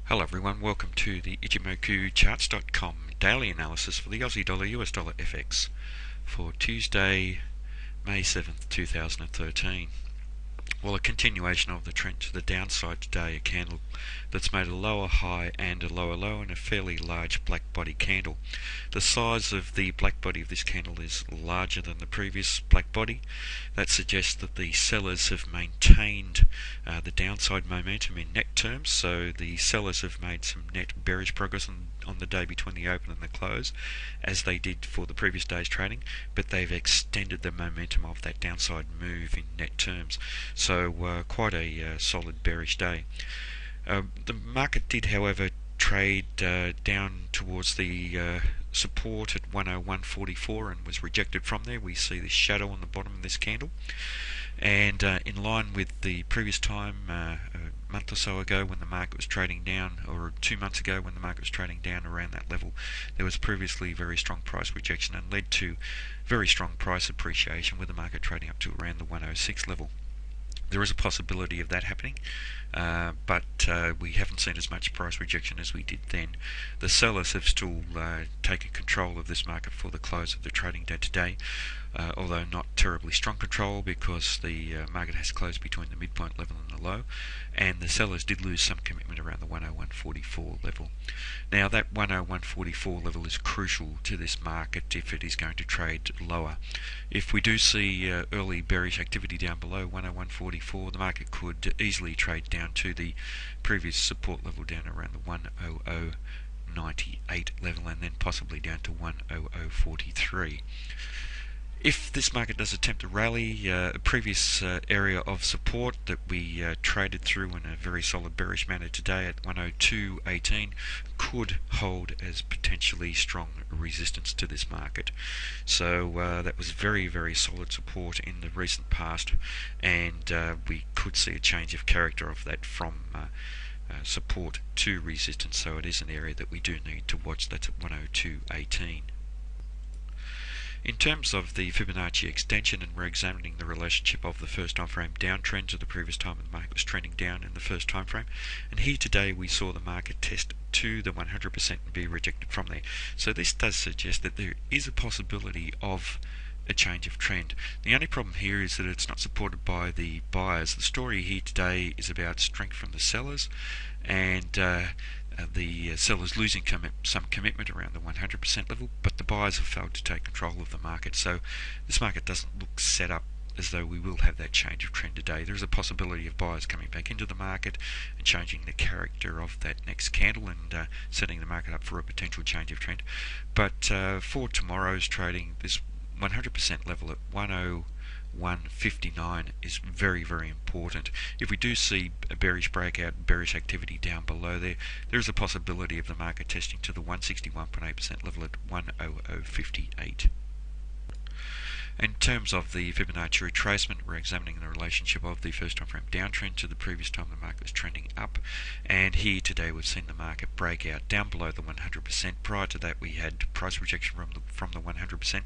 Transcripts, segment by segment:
Hello everyone, welcome to the Ichimoku charts.com daily analysis for the Aussie dollar US dollar FX for Tuesday, May 7th, 2013. Well, a continuation of the trend to the downside today, a candle that's made a lower high and a lower low and a fairly large black body candle. The size of the black body of this candle is larger than the previous black body. That suggests that the sellers have maintained the downside momentum in net terms, so the sellers have made some net bearish progress on the day between the open and the close, as they did for the previous day's trading, but they've extended the momentum of that downside move in net terms. So quite a solid bearish day. The market did, however, trade down towards the support at 101.44 and was rejected from there. We see the shadow on the bottom of this candle, and in line with the previous time, a month or so ago when the market was trading down, or 2 months ago when the market was trading down around that level, there was previously very strong price rejection and led to very strong price appreciation, with the market trading up to around the 106 level. There is a possibility of that happening, but we haven't seen as much price rejection as we did then. The sellers have still taken control of this market for the close of the trading day today, although not terribly strong control, because the market has closed between the midpoint level and the low, and the sellers did lose some commitment around the 101.44 level. Now that 101.44 level is crucial to this market if it is going to trade lower. If we do see early bearish activity down below 101.44, the market could easily trade down to the previous support level down around the 100.98 level, and then possibly down to 100.43. If this market does attempt to rally, a previous area of support that we traded through in a very solid bearish manner today at 102.18 could hold as potentially strong resistance to this market. So that was very, very solid support in the recent past, and we could see a change of character of that from support to resistance. So it is an area that we do need to watch. That's at 102.18. In terms of the Fibonacci extension, and we're examining the relationship of the first time frame downtrend to the previous time when the market was trending down in the first time frame, and here today we saw the market test to the 100% and be rejected from there. So this does suggest that there is a possibility of a change of trend. The only problem here is that it's not supported by the buyers. The story here today is about strength from the sellers, and the sellers losing some commitment around the 100% level, but the buyers have failed to take control of the market. So this market doesn't look set up as though we will have that change of trend today. There is a possibility of buyers coming back into the market and changing the character of that next candle and setting the market up for a potential change of trend. But for tomorrow's trading, this 100% level at 101.59 is very, very important. If we do see a bearish breakout, bearish activity down below there, there is a possibility of the market testing to the 161.8% level at 100.58. In terms of the Fibonacci retracement, we're examining the relationship of the first time frame downtrend to the previous time the market was trending up, and here today we've seen the market break out down below the 100%. Prior to that we had price rejection from the 100%,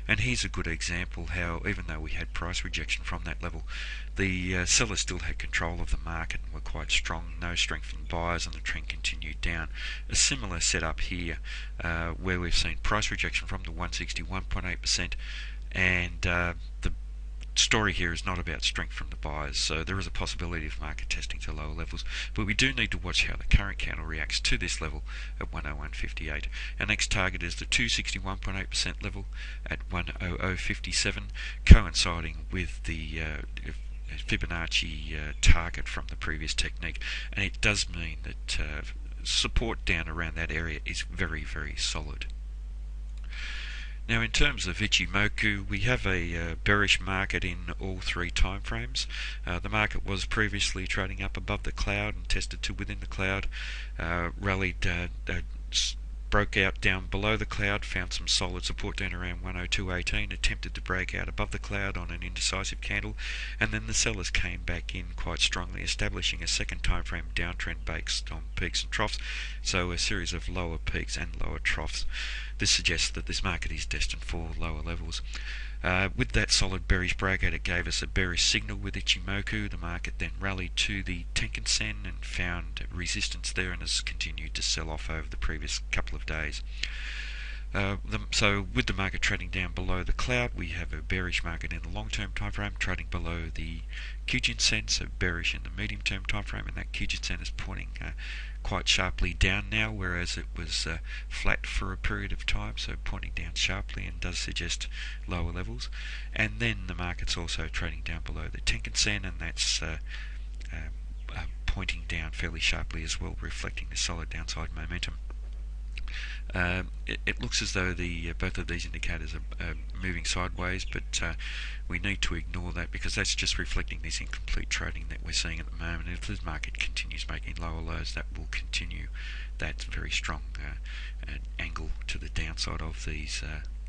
and here's a good example how, even though we had price rejection from that level, the sellers still had control of the market and were quite strong. No strength from buyers, and the trend continued down. A similar setup here, where we've seen price rejection from the 161.8%, and the story here is not about strength from the buyers, so there is a possibility of market testing to lower levels, but we do need to watch how the current candle reacts to this level at 101.58. Our next target is the 261.8% level at 100.57, coinciding with the Fibonacci target from the previous technique, and it does mean that support down around that area is very, very solid. Now, in terms of Ichimoku, we have a bearish market in all three time frames. The market was previously trading up above the cloud and tested to within the cloud, rallied, broke out down below the cloud, found some solid support down around 102.18, attempted to break out above the cloud on an indecisive candle, and then the sellers came back in quite strongly, establishing a second time frame downtrend based on peaks and troughs, so a series of lower peaks and lower troughs. this suggests that this market is destined for lower levels. With that solid bearish breakout, it gave us a bearish signal with Ichimoku. The market then rallied to the Tenkan Sen and found resistance there and has continued to sell off over the previous couple of days. So with the market trading down below the cloud, we have a bearish market in the long-term time frame, trading below the Kijun Sen, so bearish in the medium-term time frame, and that Kijun Sen is pointing quite sharply down now, whereas it was flat for a period of time, so pointing down sharply and does suggest lower levels. And then the market's also trading down below the Tenkan Sen, and that's pointing down fairly sharply as well, reflecting the solid downside momentum. It looks as though both of these indicators are moving sideways, but we need to ignore that because that's just reflecting this incomplete trading that we're seeing at the moment. And if the market continues making lower lows, that will continue that very strong angle to the downside of these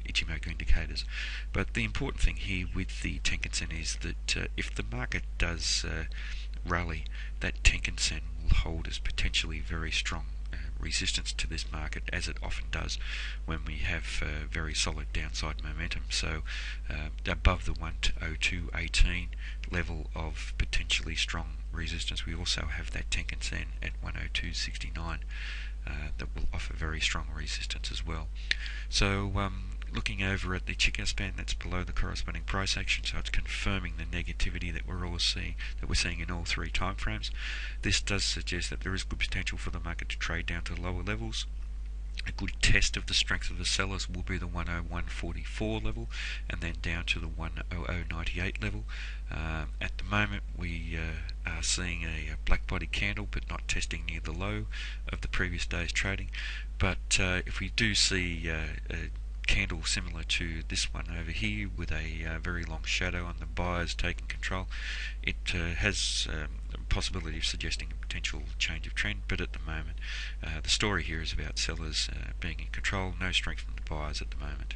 Ichimoku indicators. But the important thing here with the Tenkan Sen is that if the market does rally, that Tenkan Sen will hold as potentially very strong resistance to this market, as it often does when we have very solid downside momentum. So above the 102.18 level of potentially strong resistance, we also have that Tenkan Sen at 102.69 that will offer very strong resistance as well. So looking over at the Chicken span, that's below the corresponding price action, so it's confirming the negativity that we're seeing in all three time frames. This does suggest that there is good potential for the market to trade down to lower levels. A good test of the strength of the sellers will be the 101.44 level, and then down to the 100.98 level. At the moment, we are seeing a black body candle, but not testing near the low of the previous day's trading. But if we do see a candle similar to this one over here with a very long shadow on the buyers taking control, it has a possibility of suggesting a potential change of trend, but at the moment the story here is about sellers being in control, no strength from the buyers at the moment.